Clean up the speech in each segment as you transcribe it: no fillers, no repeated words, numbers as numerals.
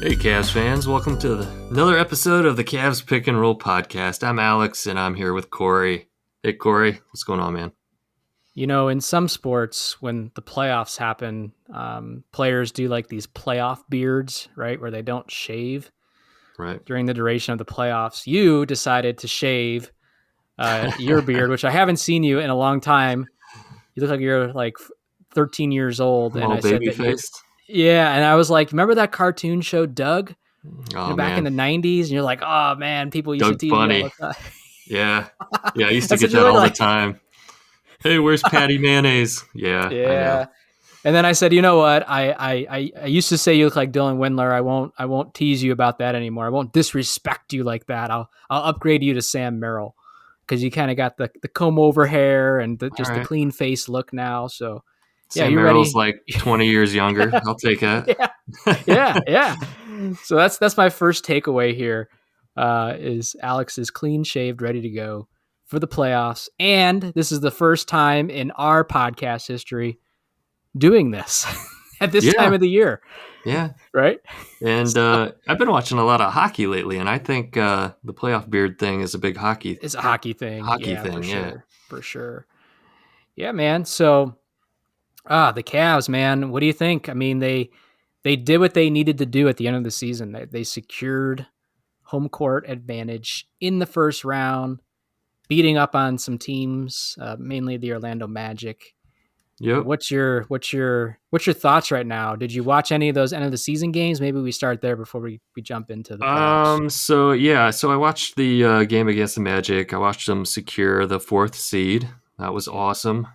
Hey, Cavs fans. Welcome to another episode of the Cavs Pick and Roll podcast. I'm Alex, and I'm here with Corey. Hey, Corey. What's going on, man? You know, in some sports, when the playoffs happen, players do like these playoff beards, right, where they don't shave Right. during the duration of the playoffs. You decided to shave your beard, which I haven't seen you in a long time. You look like you're like 13 years old. I'm And all I said that baby-faced. yeah. And I was like, remember that cartoon show, Doug? Oh, Back in man. the 90s? And you're like, oh, man, people used to Doug tease me all Funny. the time. Yeah. Yeah, I used to That's get what you that look all the like. time. Hey, where's Patty Mayonnaise? Yeah, I know. Yeah. And then I said, you know what? I used to say you look like Dylan Windler. I won't tease you about that anymore. I won't disrespect you like that. I'll upgrade you to Sam Merrill because you kind of got the comb over hair and All just the right. clean face look now. So yeah, Sam you Merrill's ready? like 20 years younger. I'll take that. Yeah, yeah. So that's my first takeaway here. Is Alex is clean shaved, ready to go for the playoffs, and this is the first time in our podcast history doing this at this time Yeah, of the year, yeah. right? And So I've been watching a lot of hockey lately, and I think the playoff beard thing is a big it's a hockey thing. hockey Yeah, for thing. Yeah. sure. For sure. Yeah, man. So the Cavs, man, what do you think? I mean, they did what they needed to do at the end of the season. They secured home court advantage in the first round, beating up on some teams, mainly the Orlando Magic. Yep. What's your thoughts right now? Did you watch any of those end of the season games? Maybe we start there before we jump into the playoffs. So I watched the game against the Magic. I watched them secure the fourth seed. That was awesome.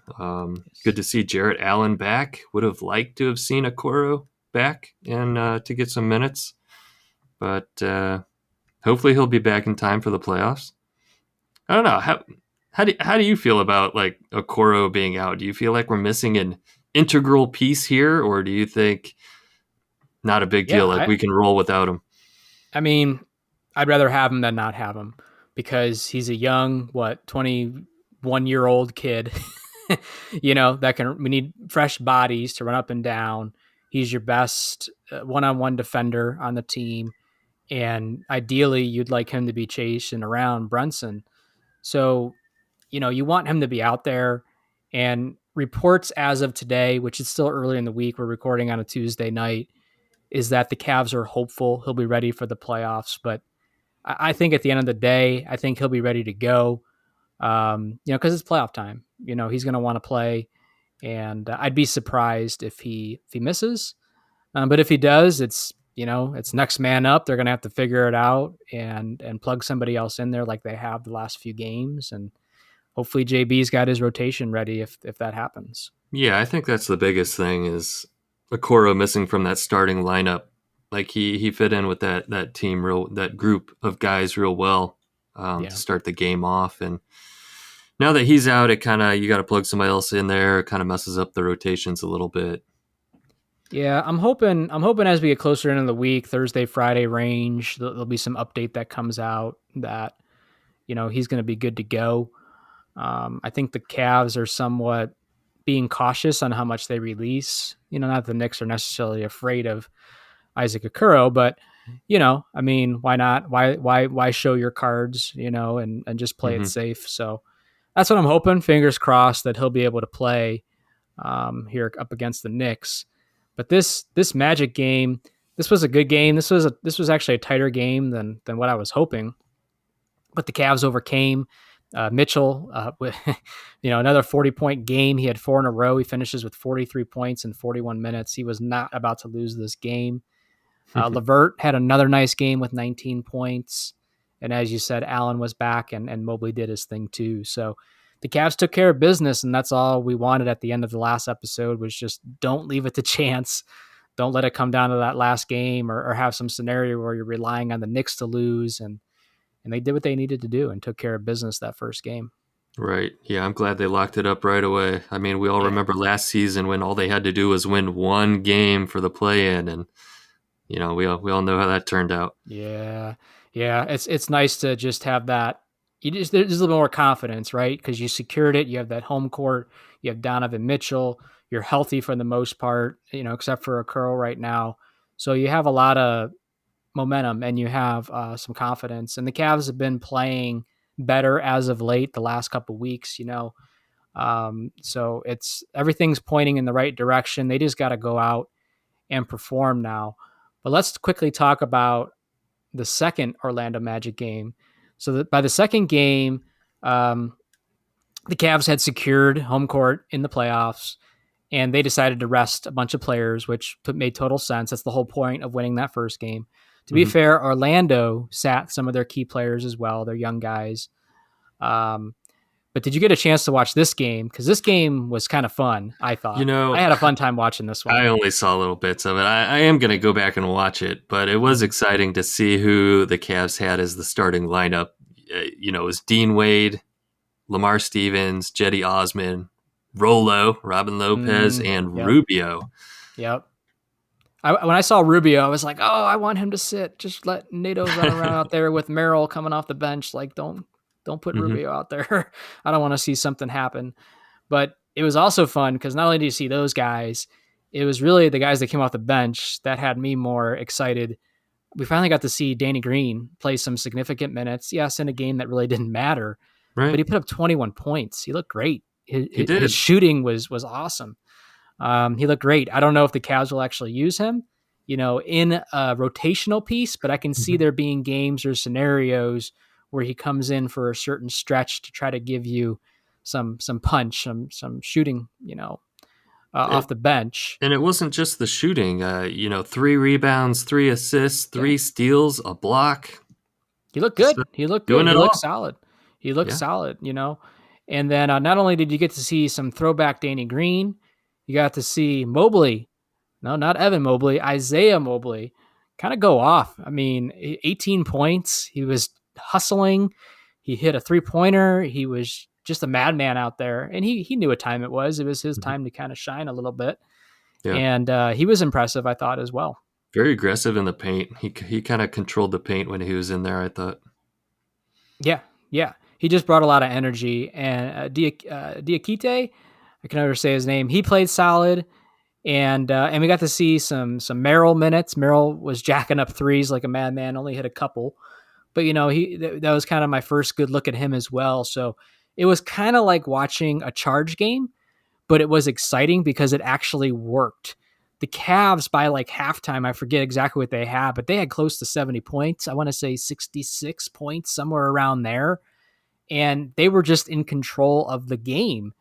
Good to see Jarrett Allen back. Would have liked to have seen Okoro back and to get some minutes, but hopefully he'll be back in time for the playoffs. I don't know how do you feel about like Okoro being out? Do you feel like we're missing an integral piece here, or do you think not a big Yeah, deal? Like we can roll without him. I mean, I'd rather have him than not have him because he's a young, 21-year-old kid, we need fresh bodies to run up and down. He's your best one-on-one defender on the team. And ideally, you'd like him to be chasing around Brunson. So, you want him to be out there. And reports as of today, which is still early in the week, we're recording on a Tuesday night, is that the Cavs are hopeful he'll be ready for the playoffs. But I think at the end of the day, I think he'll be ready to go. Because it's playoff time. He's going to want to play, and I'd be surprised if he misses. But if he does, it's next man up. They're going to have to figure it out and plug somebody else in there like they have the last few games, and hopefully JB's got his rotation ready if that happens. Yeah, I think that's the biggest thing is Okoro missing from that starting lineup. Like he fit in with that team that group of guys real well to Yeah. start the game off. And now that he's out, it kind of you got to plug somebody else in there. It kind of messes up the rotations a little bit. Yeah, I'm hoping as we get closer into the week, Thursday, Friday range, there'll be some update that comes out that he's going to be good to go. I think the Cavs are somewhat being cautious on how much they release. Not the Knicks are necessarily afraid of Isaac Okoro, but I mean, why not? Why show your cards, and just play it Hmm. safe. So that's what I'm hoping. Fingers crossed that he'll be able to play here up against the Knicks. But this Magic game, this was a good game. This was actually a tighter game than what I was hoping. But the Cavs overcame. Mitchell, with another 40-point game. He had 4 in a row. He finishes with 43 points in 41 minutes. He was not about to lose this game. Levert had another nice game with 19 points. And as you said, Allen was back and Mobley did his thing too. So the Cavs took care of business, and that's all we wanted at the end of the last episode was just don't leave it to chance. Don't let it come down to that last game or have some scenario where you're relying on the Knicks to lose. And they did what they needed to do and took care of business that first game. Right. Yeah, I'm glad they locked it up right away. I mean, we all Yeah. remember last season when all they had to do was win one game for the play-in, and we all know how that turned out. Yeah. Yeah. It's nice to just have that. There's a little more confidence, right? Because you secured it. You have that home court. You have Donovan Mitchell. You're healthy for the most part, except for a curl right now. So you have a lot of momentum and you have some confidence. And the Cavs have been playing better as of late, the last couple of weeks. So it's everything's pointing in the right direction. They just got to go out and perform now. But let's quickly talk about the second Orlando Magic game. So that by the second game, the Cavs had secured home court in the playoffs, and they decided to rest a bunch of players, which made total sense. That's the whole point of winning that first game. To be Hmm. fair, Orlando sat some of their key players as well. They're young guys. But did you get a chance to watch this game? Because this game was kind of fun, I You thought. I know, had a fun time watching this one. I only saw little bits of it. I am going to go back and watch it, but it was exciting to see who the Cavs had as the starting lineup. It was Dean Wade, Lamar Stevens, Jetty Osman, Rolo, Robin Lopez, and Yep. Rubio. Yep. When I saw Rubio, I was like, oh, I want him to sit. Just let Nato run around out there with Merrill coming off the bench. Like, don't put Hmm. Rubio out there. I don't want to see something happen. But it was also fun because not only did you see those guys, it was really the guys that came off the bench that had me more excited. We finally got to see Danny Green play some significant minutes. Yes, in a game that really didn't matter, but Right? he put up 21 points. He looked great. He His did. shooting was awesome. He looked great. I don't know if the Cavs will actually use him, in a rotational piece, but I can see Hmm. there being games or scenarios where he comes in for a certain stretch to try to give you some punch, some shooting, off It, the bench. and it wasn't just the shooting. 3 rebounds, 3 assists, Yeah, 3 steals, a block. he looked Just good. He looked good. doing He it looked all. solid. He looked Yeah. solid. And then not only did you get to see some throwback Danny Green, you got to see Mobley. No, not Evan Mobley, Isaiah Mobley kind of go off. I mean, 18 points. He was hustling. He hit a 3-pointer. He was just a madman out there. And he knew what time it was. It was his Mhm. time to kind of shine a little bit. Yeah. And he was impressive, I thought, as well. Very aggressive in the paint. He kind of controlled the paint when he was in there, I thought. Yeah, yeah. He just brought a lot of energy. And Diakite, I can never say his name. He played solid. And we got to see some Merrill minutes. Merrill was jacking up threes like a madman, only hit a couple. But that was kind of my first good look at him as well. So it was kind of like watching a charge game, but it was exciting because it actually worked. The Cavs by like halftime, I forget exactly what they had, but they had close to 70 points. I want to say 66 points, somewhere around there. And they were just in control of the game.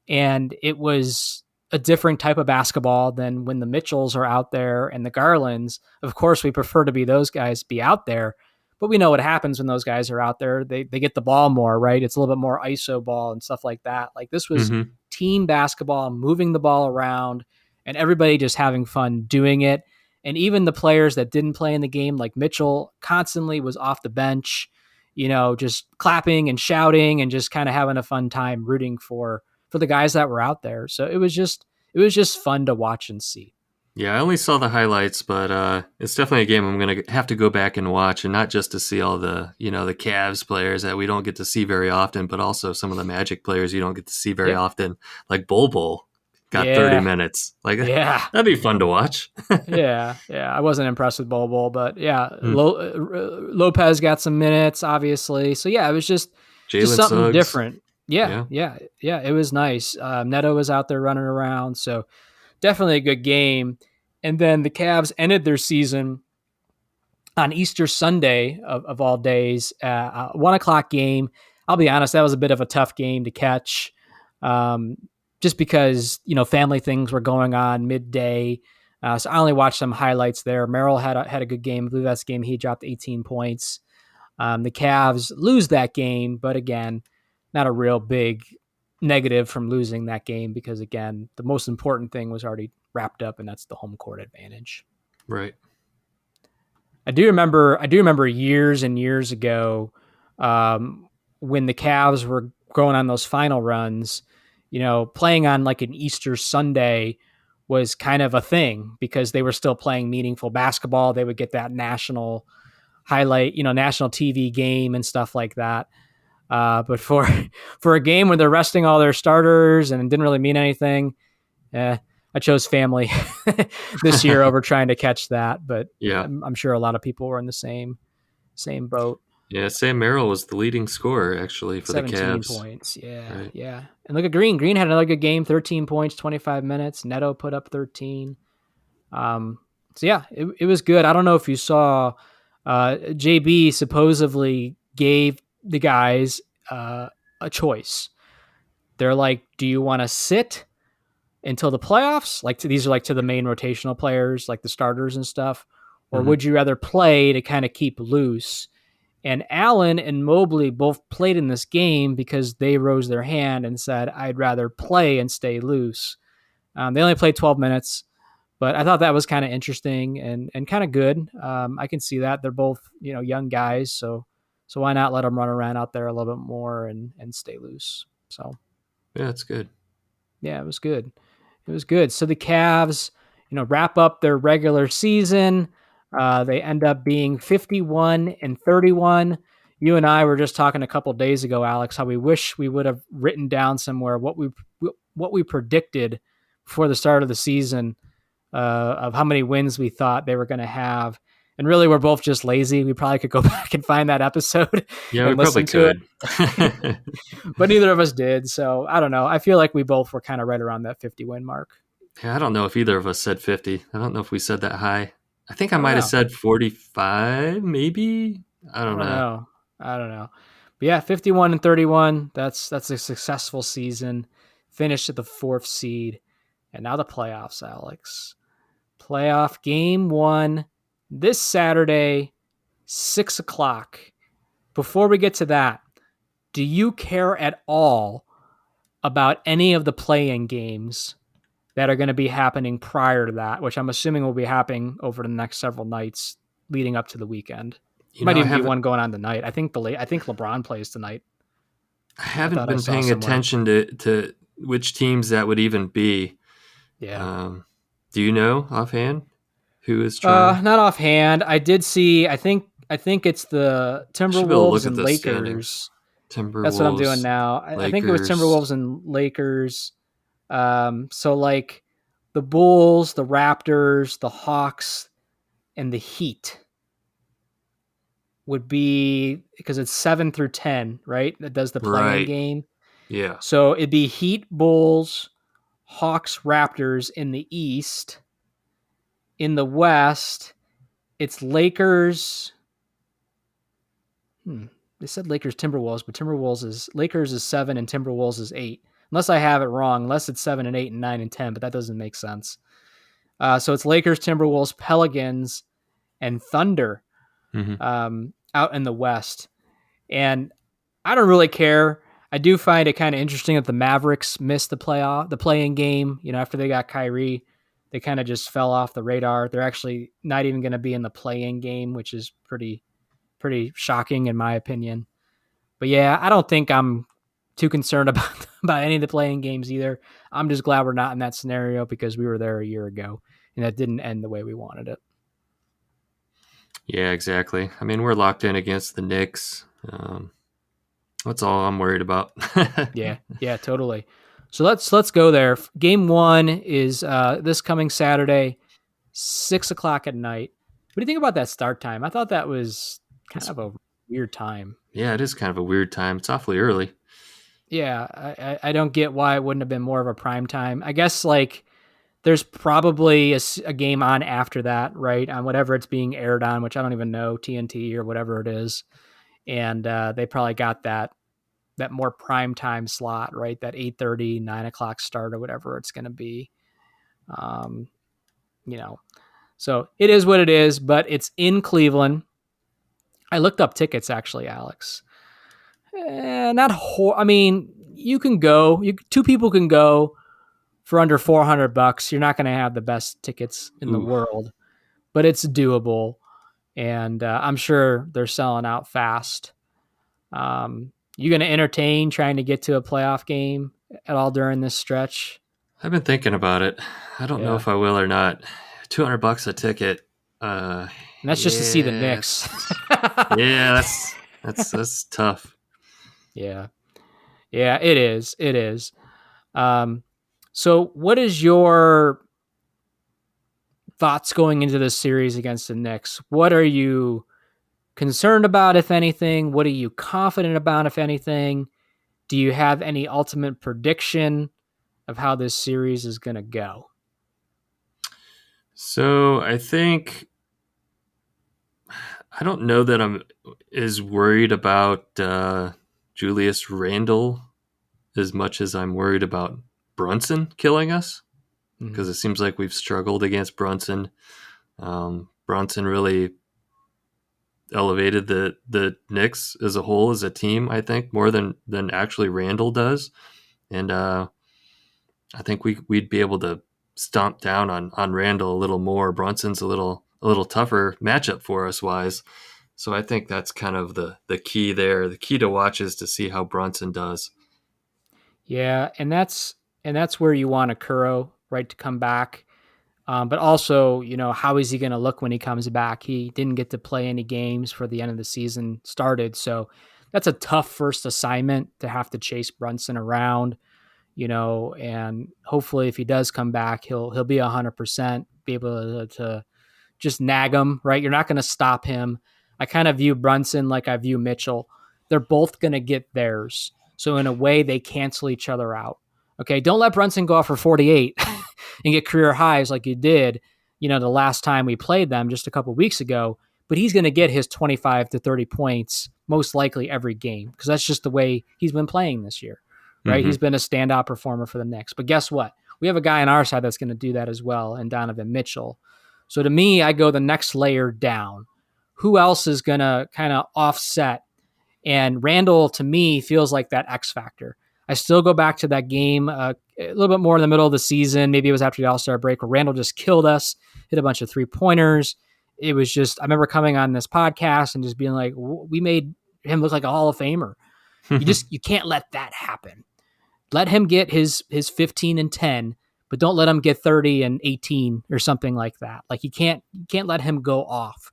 And it was a different type of basketball than when the Mitchells are out there and the Garlands. Of course, we prefer to be those guys be out there, but we know what happens when those guys are out there. They get the ball more, right? It's a little bit more ISO ball and stuff like that. Like this was Hmm. team basketball, moving the ball around, and everybody just having fun doing it. And even the players that didn't play in the game, like Mitchell, constantly was off the bench, just clapping and shouting and just kind of having a fun time rooting for the guys that were out there. So it was just fun to watch and see. Yeah, I only saw the highlights, but it's definitely a game I'm going to have to go back and watch, and not just to see all the Cavs players that we don't get to see very often, but also some of the Magic players you don't get to see very Yep. often, like Bol Bol got 30 Yeah. minutes. Like Yeah. that'd be fun to watch. Yeah. Yeah. I wasn't impressed with Bobo, but yeah, Hmm. Lopez got some minutes, obviously. So yeah, it was just Jalen something Suggs, different. Yeah. yeah, Yeah. Yeah. It was nice. Neto was out there running around. So definitely a good game. And then the Cavs ended their season on Easter Sunday of all days, 1 o'clock game. I'll be honest, that was a bit of a tough game to catch, um, just because family things were going on midday. So I only watched some highlights there. Merrill had a good game. I believe that's the game he dropped 18 points. The Cavs lose that game, but again, not a real big negative from losing that game because again, the most important thing was already wrapped up, and that's the home court advantage. right. I do remember years and years ago, um, when the Cavs were going on those final runs. Playing on like an Easter Sunday was kind of a thing because they were still playing meaningful basketball. They would get that national highlight, national TV game and stuff like that. But for for a game where they're resting all their starters and it didn't really mean anything, I I chose family this year over trying to catch that, but Yeah. I'm sure a lot of people were in the same boat. Yeah, Sam Merrill was the leading scorer actually for the 17 Cavs. points. Yeah, Right. yeah. And look at Green. Green had another good game, 13 points, 25 minutes. Neto put up 13. Um, so yeah, it was good. I don't know if you saw JB supposedly gave the guys a choice. They're like, do you want to sit until the playoffs? Like these are like to the main rotational players, like the starters and stuff. Or Hmm. would you rather play to kind of keep loose? And Allen and Mobley both played in this game because they rose their hand and said, I'd rather play and stay loose. They only played 12 minutes, but I thought that was kind of interesting and kind of good. I can see that. They're both, young guys. So why not let them run around out there a little bit more and stay loose? So, Yeah, that's good. yeah, it was good. It was good. So the Cavs, wrap up their regular season. They end up being 51-31. You and I were just talking a couple days ago, Alex, how we wish we would have written down somewhere what we predicted before the start of the season, of how many wins we thought they were going to have. And really, we're both just lazy. We probably could go back and find that episode Yeah, we and probably listen to it, could. but neither of us did. So I don't know. I feel like we both were kind of right around that 50 win mark. Yeah, I don't know if either of us said 50. I don't know if we said that high. I think I I don't might have know. said 45, maybe. I I don't don't know. know. I don't know. But yeah, 51-31. That's a successful season. Finished at the 4th seed. And now the playoffs, Alex. Playoff game 1 this Saturday, 6 o'clock. Before we get to that, do you care at all about any of the play-in games that are going to be happening prior to that, which I'm assuming will be happening over the next several nights leading up to the weekend? Might I even be haven't one going on tonight. I think LeBron plays tonight. I I haven't thought I been saw paying somewhere. attention to which teams that would even be. Yeah. Um, do you know offhand who is trying? Not offhand. I did see. I think it's the I should be able to look Timberwolves at and the standings. Lakers. That's what I'm doing Timberwolves, now. I think it was Lakers. Timberwolves and Lakers. So like the Bulls, the Raptors, the Hawks, and the Heat would be because it's 7 through 10, right? That does the play-in Right. game. Yeah. So it'd be Heat, Bulls, Hawks, Raptors in the East. In the West, it's Lakers. They said Lakers, Timberwolves, but Lakers is 7 and Timberwolves is 8. Unless I have it wrong, unless it's 7 and 8 and 9 and 10, but that doesn't make sense. So it's Lakers, Timberwolves, Pelicans, and Thunder Hmm. out in the West. And I don't really care. I do find it kind of interesting that the Mavericks missed the play-in game. After they got Kyrie, they kind of just fell off the radar. They're actually not even going to be in the play-in game, which is pretty shocking in my opinion. But yeah, I don't think I'm too concerned about any of the play-in games either. I'm just glad we're not in that scenario because we were there a year ago and that didn't end the way we wanted it. Yeah, exactly. I mean, we're locked in against the Knicks. That's all I'm worried about. Yeah, yeah, totally. So let's go there. Game 1 is this coming Saturday, 6 o'clock at night. What do you think about that start time? I thought that was kind That's, of a weird time. yeah, it is kind of a weird time. It's awfully early. Yeah, I don't get why it wouldn't have been more of a prime time. I guess like there's probably a game on after that, right? On whatever it's being aired on, which I don't even know, TNT or whatever it is. And they probably got that more prime time slot, right? That 8:30, 9 o'clock start or whatever it's going to be. Um, you know, so it is what it is, but it's in Cleveland. I looked up tickets actually, Alex. Not I mean, you can go. Two people can go for under $400. You're not going to have the best tickets in the Oof. world, but it's doable, and I'm sure they're selling out fast. You going to entertain trying to get to a playoff game at all during this stretch? I've been thinking about it. I don't know Yeah, if I will or not. $200 a ticket. Uh, and that's just to see the yeah, Knicks. yeah, that's tough. Yeah, yeah, it is. It is. Um, so what is your thoughts going into this series against the Knicks? What are you concerned about, if anything? What are you confident about, if anything? Do you have any ultimate prediction of how this series is going to go? So I think I don't know that I'm as worried about Julius Randle as much as I'm worried about Brunson killing us, Mm-hmm. because it seems like we've struggled against Brunson. Brunson really elevated the Knicks as a whole as a team, I think, more than actually Randle does, and I think we'd be able to stomp down on Randle a little more. Brunson's a little tougher matchup for us wise. So I think that's kind of the key there. The key to watch is to see how Brunson does. Yeah, and that's where you want Akuro, right, to come back. But also, how is he going to look when he comes back? He didn't get to play any games for the end of the season started, so that's a tough first assignment to have to chase Brunson around. And hopefully, if he does come back, he'll be 100%, be able to just nag him, right? You're not going to stop him. I kind of view Brunson like I view Mitchell. They're both going to get theirs. So in a way, they cancel each other out. Okay, don't let Brunson go off for 48 and get career highs like you did, the last time we played them just a couple weeks ago. But he's going to get his 25 to 30 points most likely every game because that's just the way he's been playing this year, right? Mm-hmm. He's been a standout performer for the Knicks. But guess what? We have a guy on our side that's going to do that as well, and Donovan Mitchell. So to me, I go the next layer down. Who else is going to kind of offset? And Randall, to me, feels like that X factor. I still go back to that game a little bit more in the middle of the season. Maybe it was after the All-Star break where Randall just killed us, hit a bunch of three-pointers. It was just, I remember coming on this podcast and just being like, we made him look like a Hall of Famer. You can't let that happen. Let him get his 15 and 10, but don't let him get 30 and 18 or something like that. Like you can't let him go off.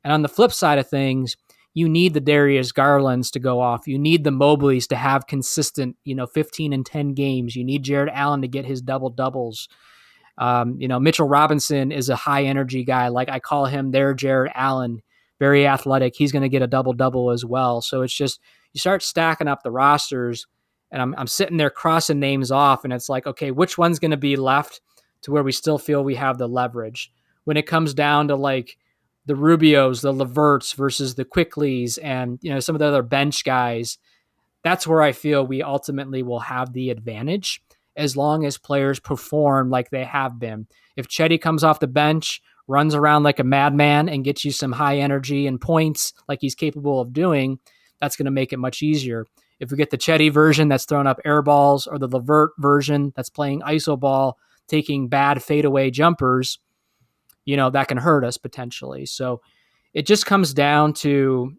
And on the flip side of things, you need the Darius Garlands to go off. You need the Mobleys to have consistent, 15 and 10 games. You need Jared Allen to get his double doubles. Mitchell Robinson is a high energy guy. Like I call him their Jared Allen, very athletic. He's going to get a double double as well. So it's just, you start stacking up the rosters and I'm sitting there crossing names off and it's like, okay, which one's going to be left to where we still feel we have the leverage when it comes down to like the Rubios, the Leverts versus the Quickleys and, some of the other bench guys. That's where I feel we ultimately will have the advantage as long as players perform like they have been. If Chetty comes off the bench, runs around like a madman, and gets you some high energy and points like he's capable of doing, that's going to make it much easier. If we get the Chetty version that's throwing up air balls or the Levert version that's playing iso ball, taking bad fadeaway jumpers, that can hurt us potentially. So it just comes down to,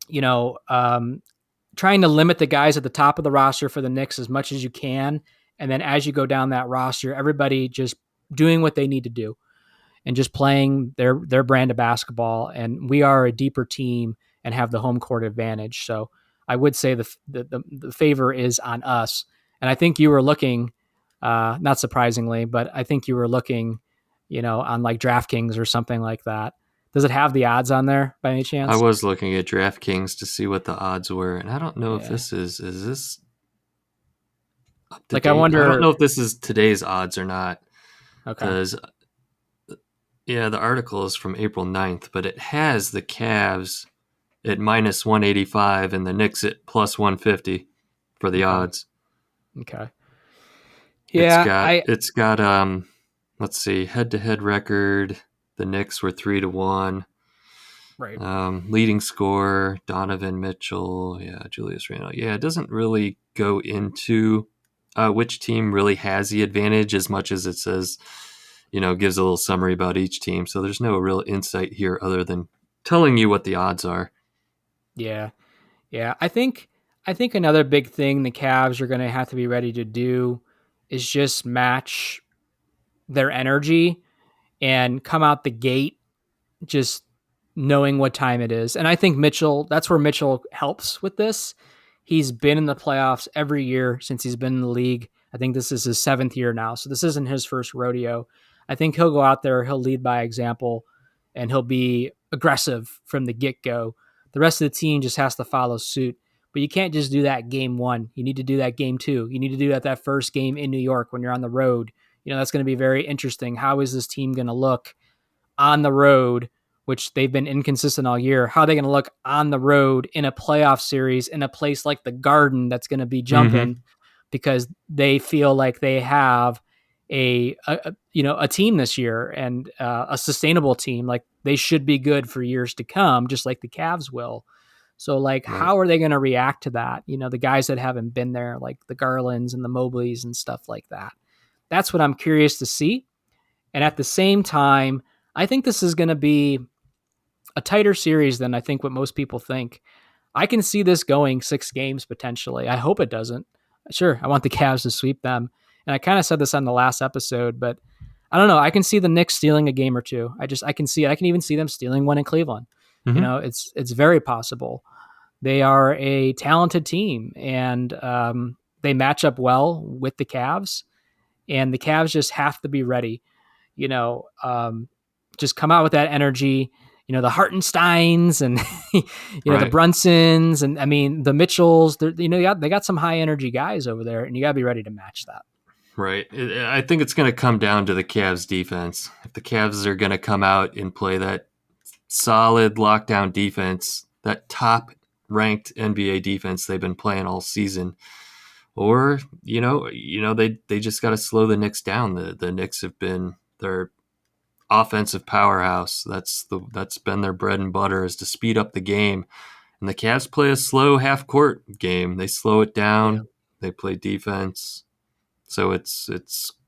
you know, um, trying to limit the guys at the top of the roster for the Knicks as much as you can. And then as you go down that roster, everybody just doing what they need to do and just playing their brand of basketball. And we are a deeper team and have the home court advantage. So I would say the favor is on us. And I think you were looking, not surprisingly, but I think you were looking, on like DraftKings or something like that. Does it have the odds on there by any I chance? was looking at DraftKings to see what the odds were, and I don't know if Yeah. this is this up to Like I date. I don't know wonder. if this is today's odds or not, Okay. because yeah, the article is from April 9th, but it has the Cavs at minus 185 and the Knicks at plus 150 for the Okay. odds. Okay. It's Yeah. got I. it's got let's see, head to head record. The Knicks were 3-1. Right. Leading scorer Donovan Mitchell, yeah, Julius Randle. Yeah, it doesn't really go into which team really has the advantage as much as it says, gives a little summary about each team. So there's no real insight here other than telling you what the odds are. Yeah. Yeah. I think another big thing the Cavs are going to have to be ready to do is just match their energy and come out the gate just knowing what time it is. And I think Mitchell, that's where Mitchell helps with this. He's been in the playoffs every year since he's been in the league. I think this is his seventh year now. So this isn't his first rodeo. I think he'll go out there, he'll lead by example, and he'll be aggressive from the get go. The rest of the team just has to follow suit. But you can't just do that game one. You need to do that game two. You need to do that first game in New York when you're on the road. That's going to be very interesting. How is this team going to look on the road, which they've been inconsistent all year? How are they going to look on the road in a playoff series in a place like the Garden that's going to be Mm-hmm. jumping because they feel like they have a team this year and a sustainable team. Like they should be good for years to come, just like the Cavs will. So like, Right. how are they going to react to that? The guys that haven't been there, like the Garlands and the Mobleys and stuff like that. That's what I'm curious to see. And at the same time, I think this is going to be a tighter series than I think what most people think. I can see this going 6 games potentially. I hope it doesn't. Sure, I want the Cavs to sweep them. And I kind of said this on the last episode, but I don't know. I can see the Knicks stealing a game or two. I can see it. I can even see them stealing one in Cleveland. Mm-hmm. It's very possible. They are a talented team, and they match up well with the Cavs. And the Cavs just have to be ready. You know, um, just come out with that energy. The Hartensteins and the Right. Brunsons, and I mean the Mitchells. They got some high energy guys over there, and you got to be ready to match that. Right. I think it's going to come down to the Cavs defense. If the Cavs are going to come out and play that solid lockdown defense, that top ranked NBA defense they've been playing all season, or they just got to slow the Knicks down. The Knicks have been their offensive powerhouse. That's been their bread and butter, is to speed up the game. And the Cavs play a slow half court game. They slow it Yeah. down. They play defense. So it's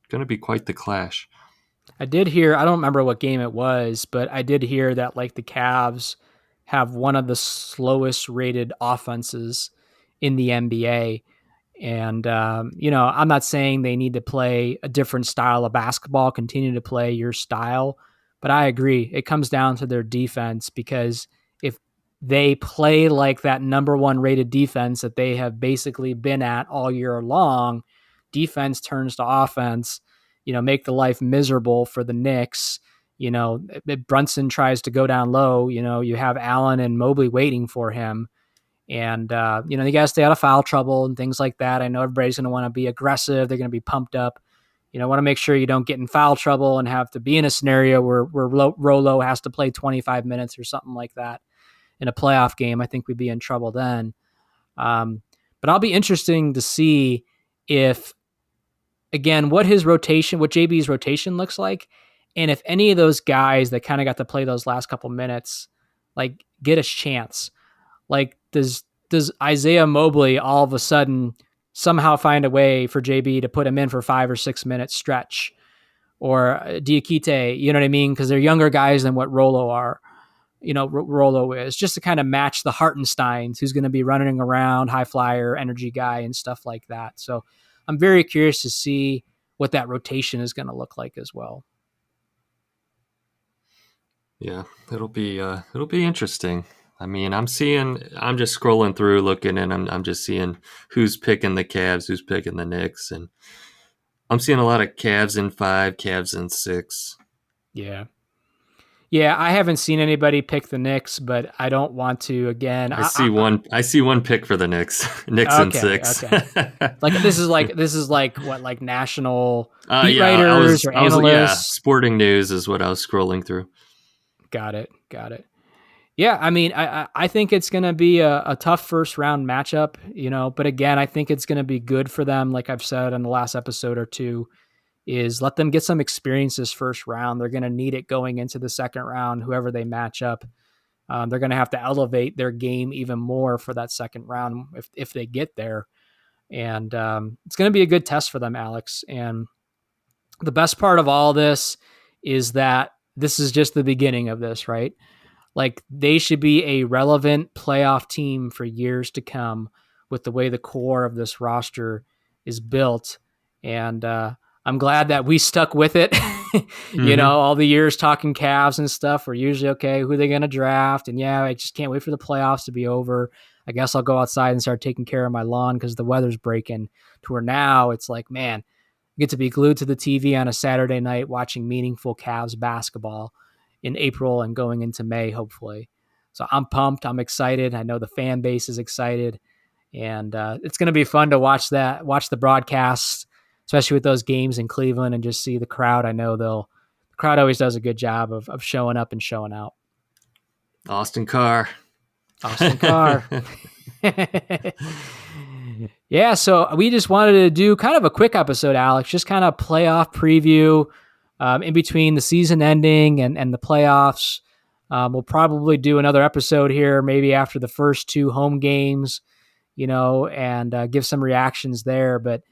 going to be quite the clash. I did hear, I don't remember what game it was, but I did hear that like the Cavs have one of the slowest rated offenses in the NBA. And, I'm not saying they need to play a different style of basketball, continue to play your style, but I agree. It comes down to their defense because if they play like that number one rated defense that they have basically been at all year long, defense turns to offense, make the life miserable for the Knicks. If Brunson tries to go down low, you have Allen and Mobley waiting for him. And, you got to stay out of foul trouble and things like that. I know everybody's going to want to be aggressive. They're going to be pumped up. Want to make sure you don't get in foul trouble and have to be in a scenario where Rolo has to play 25 minutes or something like that in a playoff game. I think we'd be in trouble then. But I'll be interesting to see if, again, what JB's rotation looks like. And if any of those guys that kind of got to play those last couple minutes, like get a chance. Like, does Isaiah Mobley all of a sudden somehow find a way for JB to put him in for 5 or 6 minute stretch, or Diakite? You know what I mean? Because they're younger guys than what Rolo are. Rolo is, just to kind of match the Hartensteins, who's going to be running around, high flyer, energy guy, and stuff like that. So I'm very curious to see what that rotation is going to look like as well. Yeah, it'll be interesting. I mean, I'm just scrolling through, looking, and I'm just seeing who's picking the Cavs, who's picking the Knicks, and I'm seeing a lot of Cavs in 5, Cavs in 6. Yeah. Yeah, I haven't seen anybody pick the Knicks, but I don't want to again. I see one pick for the Knicks, Knicks in Okay, 6. okay. Like this is like what, like national beat Yeah, writers or yeah, analysts. Sporting News is what I was scrolling through. Got it. Got it. Yeah, I mean, I think it's going to be a tough first round matchup, but again, I think it's going to be good for them. Like I've said in the last episode or two, is let them get some experience this first round. They're going to need it going into the second round, whoever they match up. They're going to have to elevate their game even more for that second round if they get there. And it's going to be a good test for them, Alex. And the best part of all this is that this is just the beginning of this, right? Like they should be a relevant playoff team for years to come with the way the core of this roster is built. And I'm glad that we stuck with it. Mm-hmm. All the years talking Cavs and stuff. We're usually okay. Who are they going to draft? And yeah, I just can't wait for the playoffs to be over. I guess I'll go outside and start taking care of my lawn because the weather's breaking. To where now it's like, man, get to be glued to the TV on a Saturday night watching meaningful Cavs basketball in April and going into May, hopefully. So I'm pumped. I'm excited. I know the fan base is excited. And it's going to be fun to watch the broadcasts, especially with those games in Cleveland, and just see the crowd. I know the crowd always does a good job of showing up and showing out. Austin Carr. Austin Carr. Yeah, so we just wanted to do kind of a quick episode, Alex, just kind of playoff preview in between the season ending and the playoffs. We'll probably do another episode here maybe after the first 2 home games, and give some reactions there. But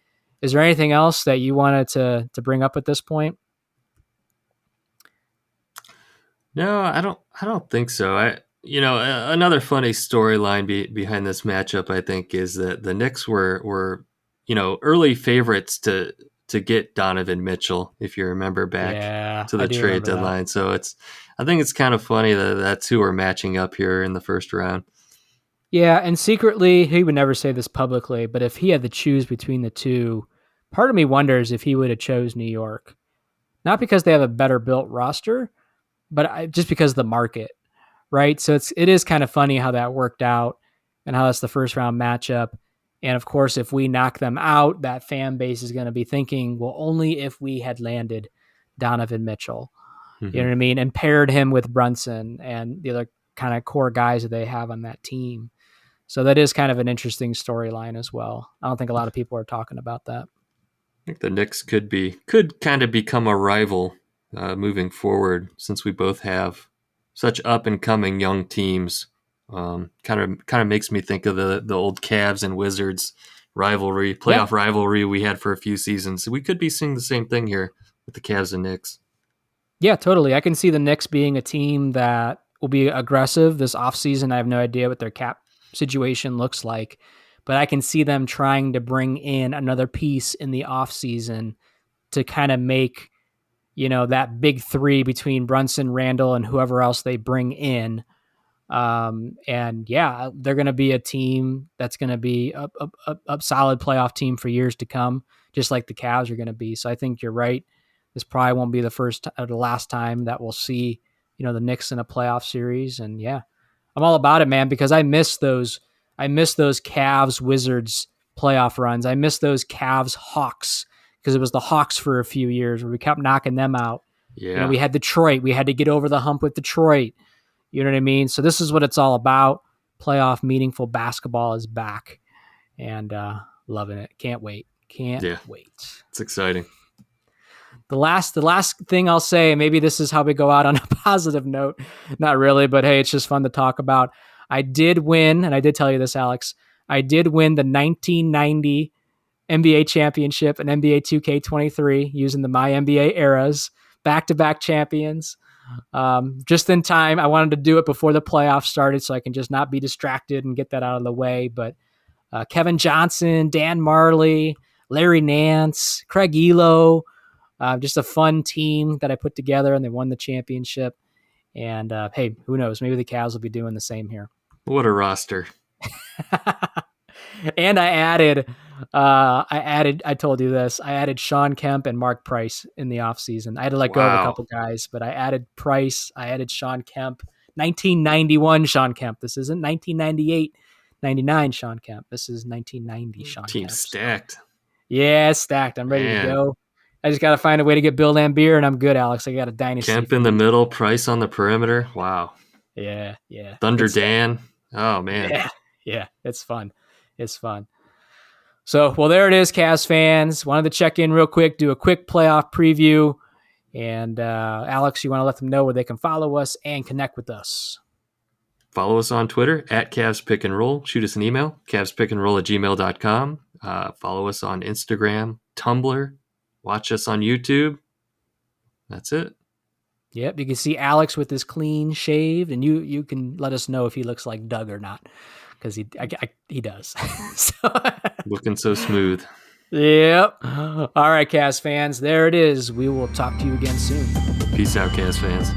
is there anything else that you wanted to bring up at this point? No, I don't think so. Another funny storyline behind this matchup, I think, is that the Knicks were early favorites to get Donovan Mitchell, if you remember back to the trade deadline. So I think it's kind of funny that that's who we're matching up here in the first round. Yeah, and secretly, he would never say this publicly, but if he had to choose between the two, part of me wonders if he would have chose New York. Not because they have a better built roster, but just because of the market, right? So it is kind of funny how that worked out and how that's the first round matchup. And of course, if we knock them out, that fan base is going to be thinking, well, only if we had landed Donovan Mitchell, you know what I mean? And paired him with Brunson and the other kind of core guys that they have on that team. So that is kind of an interesting storyline as well. I don't think a lot of people are talking about that. I think the Knicks could kind of become a rival moving forward, since we both have such up and coming young teams. Kind of makes me think of the old Cavs and Wizards playoff rivalry we had for a few seasons. So we could be seeing the same thing here with the Cavs and Knicks. Yeah, totally. I can see the Knicks being a team that will be aggressive this offseason. I have no idea what their cap situation looks like, but I can see them trying to bring in another piece in the offseason to kind of make, that big 3 between Brunson, Randall, and whoever else they bring in. And yeah, they're going to be a team that's going to be a solid playoff team for years to come, just like the Cavs are going to be. So I think you're right. This probably won't be the first or the last time that we'll see, the Knicks in a playoff series. And yeah, I'm all about it, man, because I miss those Cavs Wizards playoff runs. I miss those Cavs Hawks, because it was the Hawks for a few years where we kept knocking them out. Yeah. We had Detroit. We had to get over the hump with Detroit. You know what I mean? So this is what it's all about. Playoff meaningful basketball is back, and loving it. Can't wait. Can't wait. It's exciting. The last thing I'll say, maybe this is how we go out on a positive note. Not really, but hey, it's just fun to talk about. I did win, and I did tell you this, Alex. I did win the 1990 NBA championship and NBA 2K23 using the My NBA eras, back-to-back champions. Just in time. I wanted to do it before the playoffs started so I can just not be distracted and get that out of the way. But Kevin Johnson, Dan Marley, Larry Nance, Craig Elo, just a fun team that I put together, and they won the championship. And hey, who knows? Maybe the Cavs will be doing the same here. What a roster. And I told you this, I added Sean Kemp and Mark Price in the offseason. I had to let go of a couple guys, but I added Price, I added Sean Kemp, 1991 Sean Kemp. This isn't 1998, 99 Sean Kemp. This is 1990 Sean Team Kemp. Team stacked. Yeah, stacked. I'm ready to go. I just got to find a way to get Bill Laimbeer, and I'm good, Alex. I got a dynasty. Kemp in the middle, Price on the perimeter. Wow. Yeah. Thunder Dan. Oh, man. Yeah. It's fun. So, well, there it is, Cavs fans. Wanted to check in real quick, do a quick playoff preview. And Alex, you want to let them know where they can follow us and connect with us? Follow us on Twitter at Cavs Pick and Roll. Shoot us an email, cavspickandroll@gmail.com. Follow us on Instagram, Tumblr. Watch us on YouTube. That's it. Yep, you can see Alex with his clean shaved, and you can let us know if he looks like Doug or not, because he does. Looking so smooth. Yep. All right, Cavs fans, there it is. We will talk to you again soon. Peace out, Cavs fans.